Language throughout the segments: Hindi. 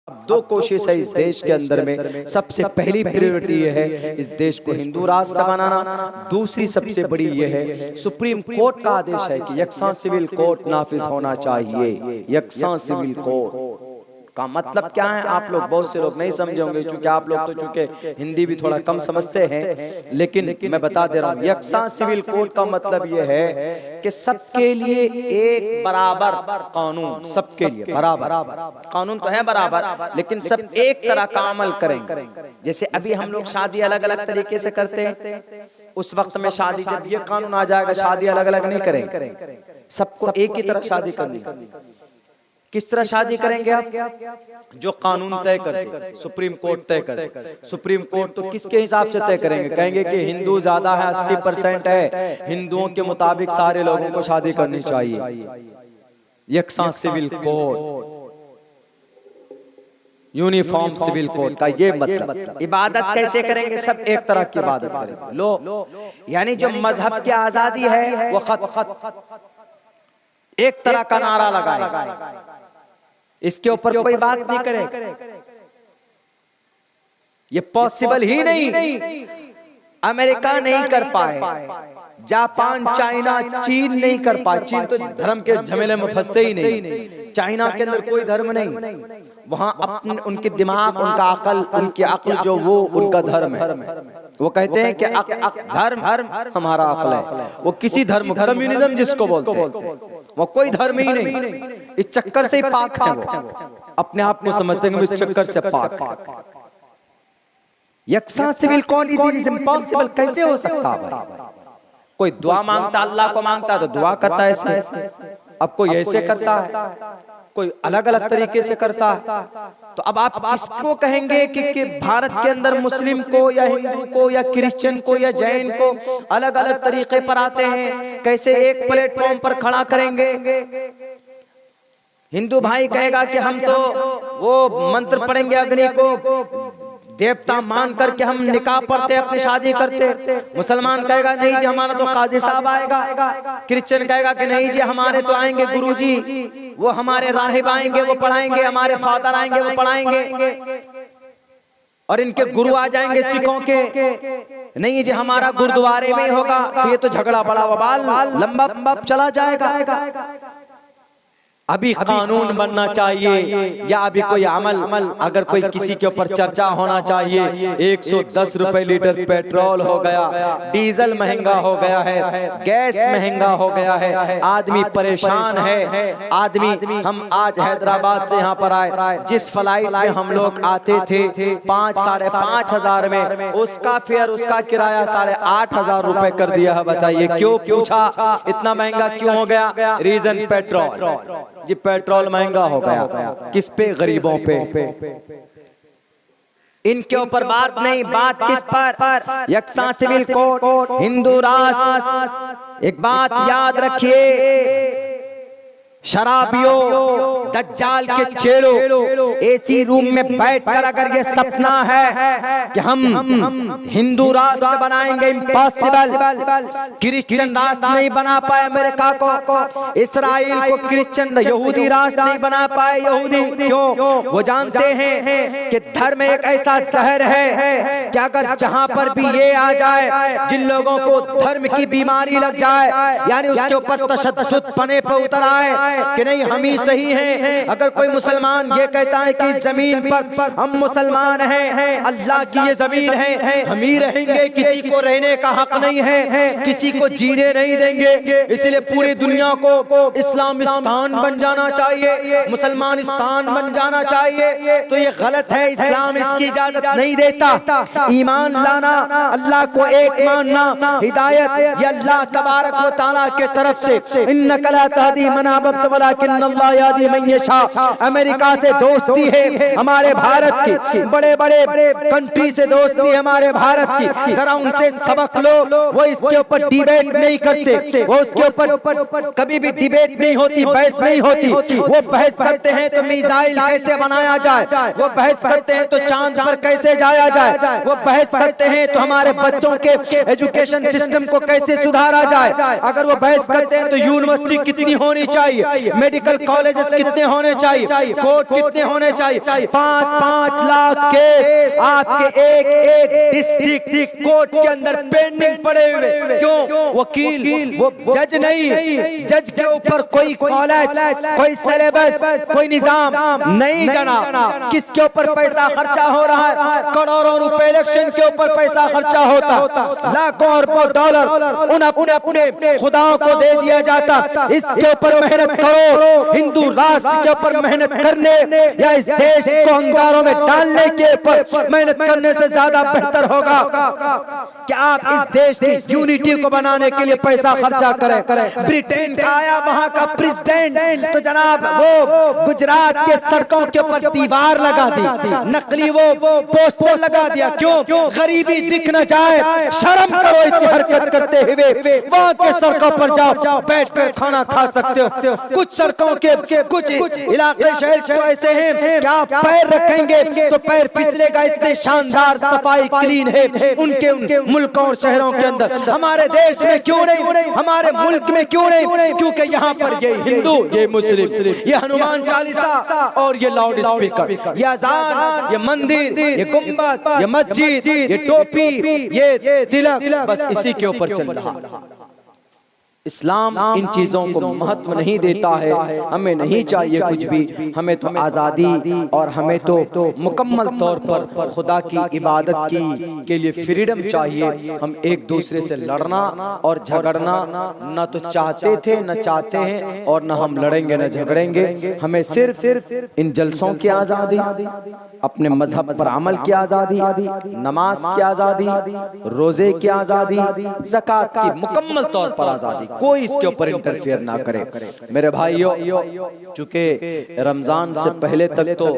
अब दो कोशिश है इस देश के अंदर में। सबसे पहली प्रायोरिटी ये है इस देश को हिंदू राष्ट्र बनाना। दूसरी सबसे बड़ी ये है सुप्रीम कोर्ट का आदेश है कि यकसा सिविल कोड नाफिज होना चाहिए। यकसा सिविल कोड का मतलब क्या है आप लोग बहुत से लोग नहीं समझे होंगे, क्योंकि आप लोग तो चूंकि हिंदी भी थोड़ा कम समझते हैं, लेकिन मैं बता दे रहा हूँ यकसा सिविल कोड का मतलब ये है कि सबके लिए एक बराबर कानून, सबके लिए बराबर कानून तो है बराबर, लेकिन सब एक तरह का अमल करेंगे। जैसे अभी हम लोग शादी अलग अलग तरीके से करते हैं, उस वक्त में शादी जब ये कानून आ जाएगा शादी अलग अलग नहीं करेंगे, सबको एक ही तरह शादी करनी। किस तरह शादी करेंगे आप? जो कानून तय करते, सुप्रीम कोर्ट तय करते। सुप्रीम कोर्ट तो किसके हिसाब से तय करेंगे? कहेंगे कि हिंदू ज्यादा है, 80% है, हिंदुओं के मुताबिक सारे लोगों को शादी करनी चाहिए। यकसा civil code, uniform civil code का ये मतलब। इबादत कैसे करेंगे? सब एक तरह की इबादत करेंगे। लो यानी जो मजहब की आजादी है वो एक तरह का नारा लगाए, इसके ऊपर कोई बात नहीं करे। ये पॉसिबल ही नहीं। अमेरिका नहीं कर पाए, जापान, चाइना, चीन नहीं कर पाए। चीन तो धर्म के झमेले में फंसते ही नहीं। चाइना के अंदर कोई धर्म नहीं, वहां अपने उनके दिमाग, उनका अकल, उनकी अकल जो वो उनका धर्म है। वो कहते हैं कि धर्म हमारा अकल है। वो किसी धर्म, कम्युनिज्म जिसको बोलते हैं, वो कोई धर्म ही नहीं। इस चक्कर से ही पाक है। वो अपने आप को समझते हैं इस चक्कर से पाक। यकसा सिविल कोड इज इम्पॉसिबल। कैसे हो सकता है? कोई दुआ मांगता, अल्लाह को मांगता तो दुआ करता है ऐसे, अब कोई ऐसे करता है, कोई अलग अलग तरीके से करता है। तो अब आप किसको कहेंगे कि भारत के अंदर मुस्लिम को या हिंदू को या क्रिश्चियन को या जैन को अलग अलग तरीके पर आते हैं, कैसे एक प्लेटफॉर्म पर खड़ा करेंगे? हिंदू भाई कहेगा कि हम तो वो मंत्र पढ़ेंगे अग्नि को देवता मान करके हम निकाह पढ़ते, अपनी शादी करते। मुसलमान कहेगा नहीं जी हमारा तो काजी साहब आएगा। क्रिश्चियन कहेगा कि नहीं जी हमारे तो आएंगे गुरुजी, वो हमारे राहिब आएंगे वो पढ़ाएंगे, हमारे फादर आएंगे वो पढ़ाएंगे, और इनके गुरु आ जाएंगे सिखों के। नहीं जी हमारा गुरुद्वारे में ही होगा। तो ये तो झगड़ा बड़ा वबाल लंबा चला जाएगा। अभी कानून बनना चाहिए या अभी कोई अमल, अगर कोई किसी के ऊपर चर्चा होना चाहिए। 110 रुपए लीटर पेट्रोल हो गया, डीजल महंगा हो गया है, गैस महंगा हो गया है, आदमी परेशान है। आदमी, हम आज हैदराबाद से यहाँ पर आए, जिस फ्लाइट में हम लोग आते थे 5-5.5 हजार में, उसका फेयर, उसका किराया 8,500 रुपए कर दिया है। बताइए क्यों? पूछा इतना महंगा क्यों हो गया? रीजन पेट्रोल जी, पेट्रोल महंगा हो गया। किस पे? गरीबों पे। इनके ऊपर बात नहीं, बात किस पर? यकसा सिविल कोड, हिंदू राष्ट्र। एक बात याद रखिए, शराबियों, दज्जाल के चेलों, एसी रूम में बैठकर अगर ये सपना है कि हम हिंदू राष्ट्र बनाएंगे, इम्पॉसिबल। क्रिश्चियन राष्ट्र नहीं बना पाए अमेरिका को, इसराइल को क्रिश्चियन यहूदी राष्ट्र नहीं बना पाए यहूदी। क्यों? वो जानते हैं कि धर्म एक ऐसा जहर है कि अगर जहां पर भी ये आ जाए, जिन लोगों को धर्म की बीमारी लग जाए, यानी उसके ऊपर तशद्दुद पने पे उतर आए कि नहीं हम ही सही हैं। अगर कोई मुसलमान ये कहता है कि जमीन पर हम मुसलमान हैं, अल्लाह की ये जमीन है, हम ही रहेंगे, किसी को रहने का हक नहीं है, किसी को जीने नहीं देंगे, इसलिए पूरी दुनिया को इस्लामिस्तान बन जाना चाहिए, मुसलमानिस्तान बन जाना चाहिए, तो ये गलत है। इस्लाम इसकी इजाजत नहीं देता। ईमान लाना, अल्लाह को एक मानना, हिदायत ये अल्लाह तबारक व तआला के तरफ से। इन्नका ला तहदी मन अहबब्त वलाकिन्नल्लाह यहदी मन यशा। अमेरिका से दोस्ती है हमारे भारत की, बड़े बड़े कंट्री से दोस्ती है हमारे भारत की, जरा उनसे सबक लो। वो इसके ऊपर डिबेट नहीं करते, वो उसके ऊपर कभी भी डिबेट नहीं होती, बहस नहीं होती। वो बहस करते हैं तो मिसाइल कैसे बनाया जाए, वो बहस करते हैं तो चांद पर कैसे जाया जाए, वो बहस करते हैं तो हमारे बच्चों के एजुकेशन सिस्टम को कैसे सुधारा जाए। अगर वो बहस करते हैं तो यूनिवर्सिटी कितनी होनी चाहिए, मेडिकल कॉलेजेस कितने कितने होने चाहिए, कोर्ट कितने होने चाहिए? 5-5 लाख केस आपके एक एक डिस्ट्रिक्ट कोर्ट के अंदर पेंडिंग पड़े हुए। क्यों? वकील वो जज नहीं, जज के ऊपर कोई कॉलेज, कोई सिलेबस, कोई निजाम नहीं जनाब। किसके ऊपर पैसा खर्चा हो रहा है? करोड़ों रुपए इलेक्शन के ऊपर पैसा खर्चा होता, लाखों अरबों डॉलर उन अपने खुदाओं को दे दिया जाता। इसके ऊपर मेहनत करो, हिंदू राष्ट्र के ऊपर मेहनत करने या इस देश को अंगारों में डालने के ऊपर मेहनत करने से ज्यादा बेहतर होगा कि आप इस देश की यूनिटी को बनाने के लिए पैसा खर्चा करें। ब्रिटेन का आया वहां का प्रेसिडेंट तो जनाब वो गुजरात के सड़कों के ऊपर दीवार लगा दी, नकली वो पोस्टर लगा दिया। क्यों? गरीबी दिख न जाए। शर्म करो ऐसी हरकत करते हुए। वहां के सड़कों पर जाओ, बैठकर खाना खा सकते हो। कुछ सड़कों के कुछ इलाके शहर तो ऐसे हैं कि आप पैर रखेंगे तो पैर फिसलेगा, इतने शानदार सफाई क्लीन है उनके मुल्कों और शहरों के अंदर। हमारे देश में क्यों नहीं, हमारे मुल्क में क्यों नहीं? क्योंकि यहाँ पर ये हिंदू, ये मुस्लिम, ये हनुमान चालीसा और ये लाउड स्पीकर, ये अजान, ये मंदिर, ये गुम्बद, ये मस्जिद, ये टोपी, ये तिलक, बस इसी के ऊपर चल रहा। इस्लाम इन चीजों को महत्व नहीं देता है। हमें नहीं चाहिए कुछ भी, हमें तो आज़ादी और हमें तो मुकम्मल तौर पर खुदा की इबादत के लिए फ्रीडम चाहिए। हम एक दूसरे से लड़ना और झगड़ना न तो चाहते थे, न चाहते हैं और न हम लड़ेंगे न झगड़ेंगे। हमें सिर्फ इन जलसों की आज़ादी, अपने मजहब पर अमल की आज़ादी, नमाज की आज़ादी, रोजे की आज़ादी, ज़कात की मुकम्मल तौर पर आज़ादी, कोई इसके ऊपर इंटरफेयर ना करे। मेरे भाइयों, चूंकि रमजान से पहले तक तो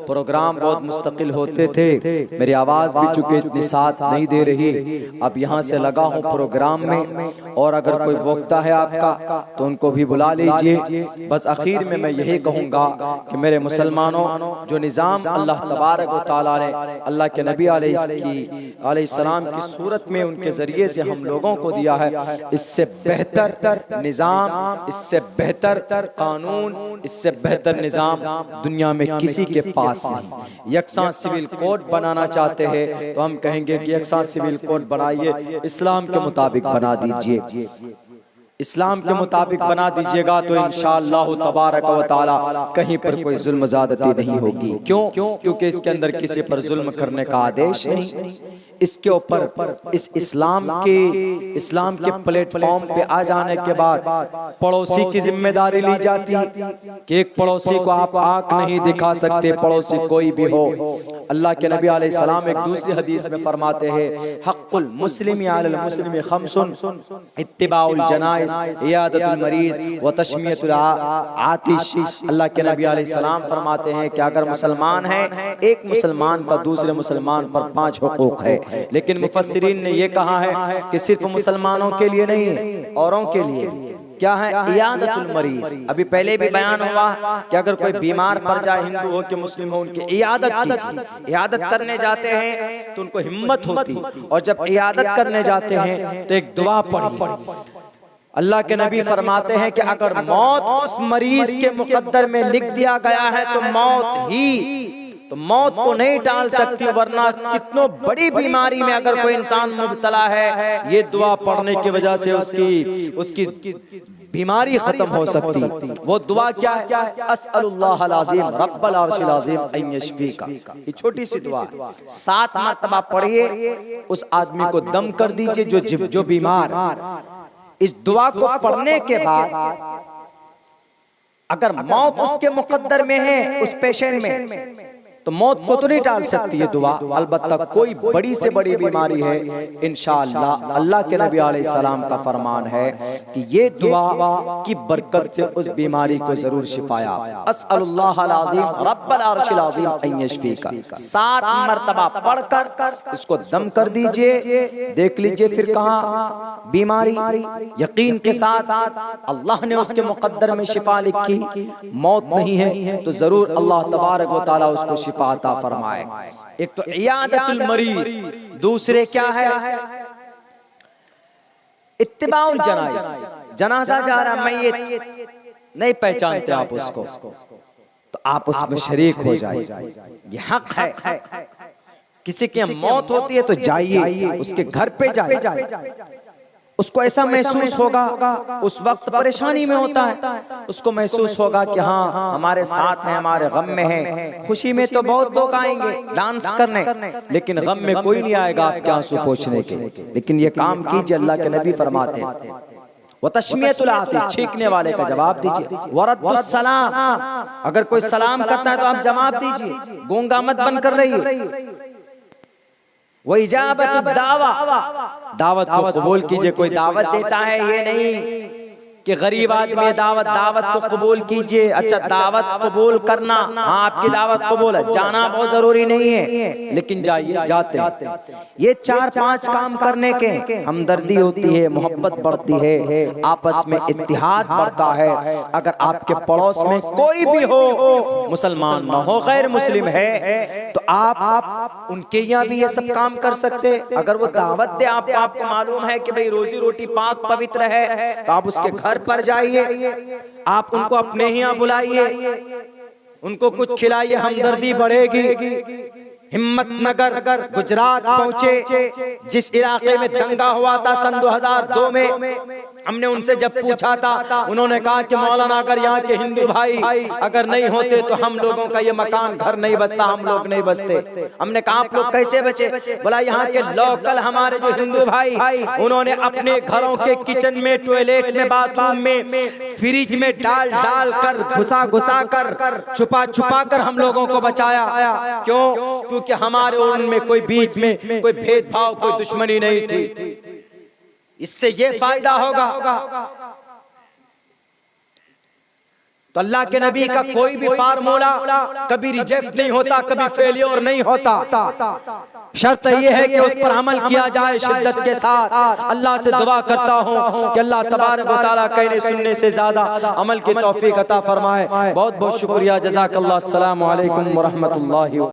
प्रोग्राम बहुत मुस्तकिल होते थे, मेरी आवाज भी चूंकि इतनी साथ नहीं दे रही, अब यहाँ से लगा हूँ प्रोग्राम में। और अगर कोई वक्ता है आपका तो उनको भी बुला लीजिए। बस आखिर में मैं यही कहूँगा कि मेरे मुसलमानों, जो निज़ाम अल्लाह तबारक व तआला ने अल्लाह के नबी अलैहिस्सलाम की सूरत में उनके जरिए से हम लोगों को दिया है, इससे बेहतर निजाम, इससे बेहतर कानून, इससे बेहतर निजाम दुनिया में किसी के पास नहीं। यकसा सिविल कोड बनाना चाहते हैं तो हम कहेंगे कि यकसा सिविल कोड बनाइए, इस्लाम के मुताबिक बना दीजिए। इस्लाम के मुताबिक बना दीजिएगा तो इंशाअल्लाह तबारक व तआला कहीं पर कोई जुल्म ज़्यादती नहीं होगी। क्यों? क्योंकि इसके अंदर किसी पर जुल्म करने का आदेश नहीं। इसके ऊपर इस इस्लाम के प्लेटफॉर्म पे आ जाने के बाद पड़ोसी की जिम्मेदारी ली जाती है कि एक पड़ोसी को आप आंख नहीं दिखा सकते, पड़ोसी कोई भी हो। अल्लाह के नबी अलैहिस्सलाम एक दूसरी हदीस में फरमाते हैं, हक़्क़ुल मुस्लिमी अलल मुस्लिमी खम्सुन, इत्तिबाउल जनाइज, इयादतुल मरीज व तशमियतुल आतिश। अल्लाह के नबी अलैहिस्सलाम फरमाते हैं कि अगर मुसलमान है, एक मुसलमान का दूसरे मुसलमान पर 5 हुकूक है। लेकिन मुफस्सिरीन ने यह कहा है कि सिर्फ मुसलमानों के लिए नहीं है, औरों के लिए। क्या है? इयादतुल मरीज। अभी पहले भी बयान हुआ कि अगर कोई बीमार पड़ जाए, हिंदू हो कि मुस्लिम हो, उनकी इयादत कीजिए। इयादत करने जाते हैं तो उनको हिम्मत होती, और जब इयादत करने जाते हैं तो एक दुआ पढ़िए। अल्लाह के नबी फरमाते हैं कि अगर मौत उस मरीज के मुकद्दर में लिख दिया गया है तो मौत को नहीं टाल सकती, वरना कितनों बड़ी बीमारी में अगर कोई इंसान मुब्तला है, ये दुआ पढ़ने की वजह से उसकी बीमारी खत्म हो सकती। वो दुआ क्या है? अस्अलुल्लाहल अज़ीम रब्बल अर्शिल अज़ीम अन यशफीका। ये छोटी सी दुआ 7 मरतबा पढ़िए, उस आदमी को दम कर दीजिए जो बीमार। इस दुआ को पढ़ने के बाद अगर मौत उसके मुकद्दर में है, उस पेशेंट में, तो मौत को तो नहीं टाल सकती है दुआ। अलबत्ता कोई बड़ी से बड़ी बीमारी है, इंशाअल्लाह अल्लाह के नबी अलैहिस्सलाम का फरमान है कि ये दुआ की बरकत से उस बीमारी को जरूर शिफाया। अस्अलुल्लाहल अज़ीम रब्बल अर्शिल अज़ीम अन यशफीका 7 मरतबा पढ़कर इसको दम कर दीजिए। देख लीजिए फिर कहाँ बीमारी, यकीन के साथ अल्लाह ने उसके मुकद्दर में शिफा लिखी, मौत नहीं है, तो जरूर अल्लाह तबारक व तआला उसको शिफा अता फरमाए। एक तो इयादतुल मरीज, दूसरे क्या है? इत्तिबाउल जनाइज। जनाजा जा रहा, मैयत नहीं पहचानते आप उसको, तो आप उसमें शरीक हो जाइए, ये हक है। किसी की मौत होती है तो जाइए, उसके घर पे जाइए, उसको ऐसा महसूस होगा, उस वक्त परेशानी में होता है, उसको महसूस होगा कि हाँ हमारे साथ हैं, हमारे गम में हैं। खुशी में तो बहुत लोग आएंगे डांस करने, लेकिन गम में कोई नहीं आएगा आपके आंसू पोंछने के। लेकिन ये काम कीजिए, अल्लाह के नबी फरमाते हैं वो तशमियतुल आतिश, छींकने वाले का जवाब दीजिए, वरद्दुस सलाम, अगर कोई सलाम करता है तो आप जवाब दीजिए, गूंगा मत बनकर रहिए। वो इजाबत दावा, दावत को कबूल कीजिए। कोई दावत देता है ये नहीं कि गरीब आदमी दावत, दावत को कबूल कीजिए। अच्छा दावत कबूल करना, हाँ आपकी दावत कबूल है, जाना बहुत जरूरी नहीं है, लेकिन जाइए, जाते हैं। ये 4-5 काम करने के हमदर्दी होती है, मोहब्बत बढ़ती है, आपस में इत्तिहाद बढ़ता है। अगर आपके पड़ोस में कोई भी हो, मुसलमान ना हो, गैर मुस्लिम है, तो आप उनके यहाँ भी ये सब काम कर सकते। अगर वो दावत दे, आपको मालूम है कि भाई रोजी रोटी पाक पवित्र है, तो आप उसके घर पर जाइए, आप उनको अपने यहाँ बुलाइए, उनको कुछ खिलाइए, हमदर्दी बढ़ेगी। हिम्मतनगर गुजरात पहुंचे, जिस इलाके में दंगा हुआ था सन 2002 में, हमने उनसे जब पूछा था, उन्होंने कहा कि मौलाना अगर यहाँ के हिंदू भाई अगर नहीं होते तो हम लोगों का ये मकान घर नहीं बचता, हम लोग नहीं बचते। हमने कहा आप लोग कैसे बचे? बोला यहाँ के लोकल हमारे जो हिंदू भाई, उन्होंने अपने घरों के किचन में, टॉयलेट में, बाथरूम में, फ्रिज में डाल डाल कर, घुसा घुसा कर, छुपा छुपा कर हम लोगों को बचाया। क्यों? क्योंकि हमारे उनमें कोई बीच में कोई भेदभाव, कोई दुश्मनी नहीं थी। इससे ये फायदा होगा। तो अल्लाह के नबी का कोई भी फार्मूला कभी रिजेक्ट नहीं होता, कभी फेलियर नहीं होता। शर्त यह है कि उस पर अमल किया जाए शिद्दत के साथ। अल्लाह से दुआ करता हूँ कि अल्लाह तबारक व तआला कहने सुनने से ज्यादा अमल की तौफीक अता फरमाए। बहुत बहुत शुक्रिया, जज़ाकल्लाह। अस्सलामु अलैकुम व रहमतुल्लाहि।